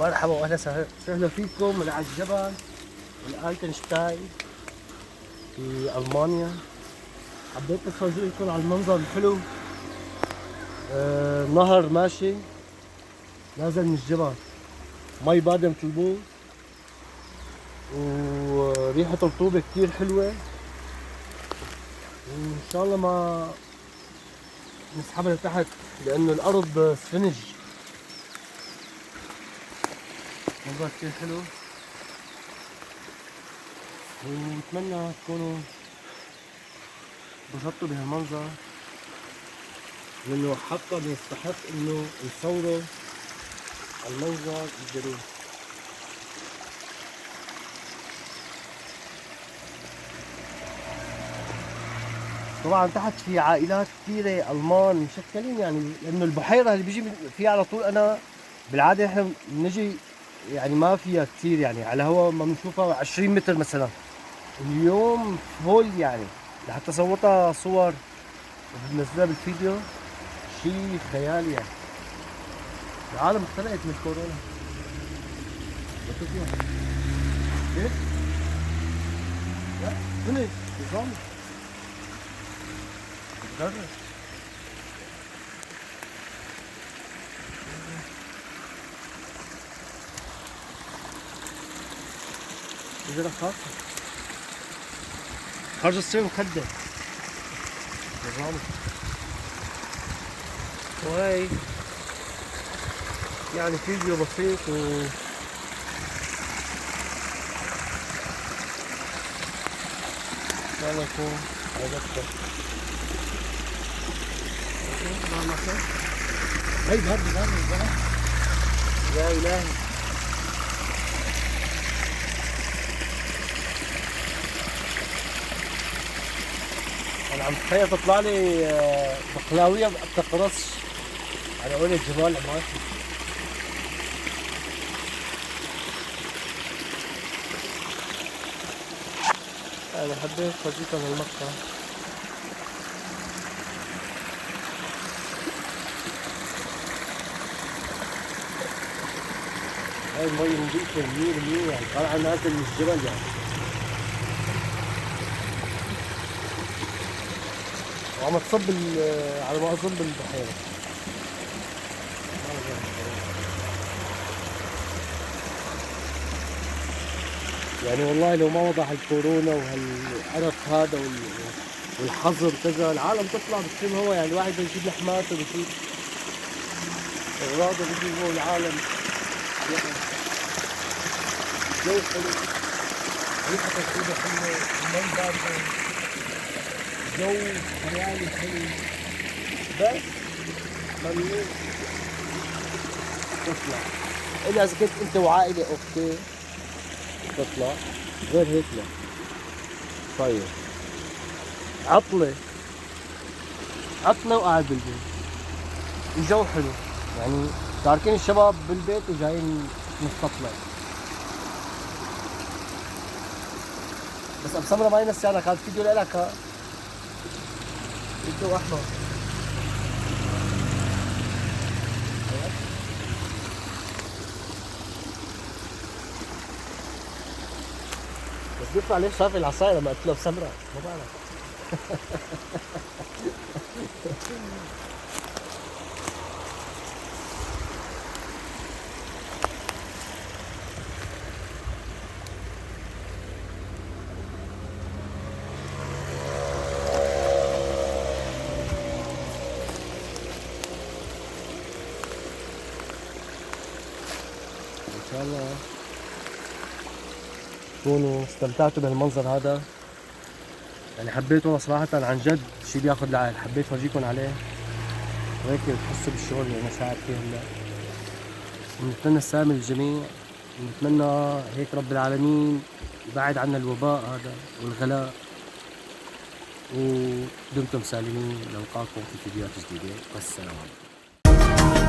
مرحبا واهلا وسهلا فيكم من على الجبل من ألتنشتاين في ألمانيا. حبيت بس أفرجيكم على المنظر الحلو. نهر ماشي نازل من الجبل، مي بادية مثل البوز، وريحة رطوبة كتير حلوة، وإن شاء الله ما نسحبها لتحت لأنه الأرض سفنج. منظر كتير حلو، ونتمنى تكونوا انبسطتوا بهالمنظر لأنه حقا يستحق إنه نصوره على المنظر الجميل. طبعا تحت في عائلات كثيرة ألمان مشكلين، يعني لأنه البحيرة اللي بيجي فيها على طول. أنا بالعادة إحنا بنجي يعني ما فيها كثير، يعني على هوا ما بنشوفها 20 متر مثلا. اليوم فول يعني، لحتى صورتها صور وبنزلها بالفيديو شيء خيالي. يعني العالم اخترقت من الكورونا. ايه؟ لا فينيش نظام جرب. إذا خاصة خرج السير مخدر نظامي. وهي يعني فيديو بسيط إن شاء الله يكون عجبكم. هي برد يا إلهي. أنا عم تخيل تطلع لي بقلاوية ما بتقرصش على أول الجبال ماشي. أنا حبيت أفرجيكم هالمقطع. هاي المي نظيفة 100% يعني طالعة نازل من الجبل يعني. وعم تصب على ما أظن بالبحيرة. يعني والله لو ما وضع الكورونا وهالقرف هذا والحظر كذا، العالم تطلع بتصير هو يعني الواحد بيجيب لحماته بيجيب اغراضه بيجيب هو العالم يعني. جو حلو، ريحة رطوبة حلوة، المي باردة، جو خيالي حلو، بس ممنوع تطلع إلا إذا كنت أنت وعائلة أوكي تطلع، غير هيك لا. طيب عطلة وقاعد بالبيت، الجو حلو يعني، تاركين الشباب بالبيت وجايين نستطلع. بس ابو سمره ما ينسي عنك، هذا الفيديو لك ها، فيديو احمر. بس بيطلع ليش شاف العصايه لما قلت له بسمره ما بعرف. ان شاء الله تكونوا استمتعتوا بهالمنظر هذا. يعني حبيت والله صراحة عن جد شيء بياخذ العقل، حبيت فرجيكم عليه وهيك تحسوا بالشغل اللي انا ساعد فيه هلا. ونتمنى السلامة للجميع، ونتمنى هيك رب العالمين يبعد عنا الوباء هذا والغلاء، ودمتم سالمين. نلقاكم في فيديوهات جديدة، والسلام عليكم.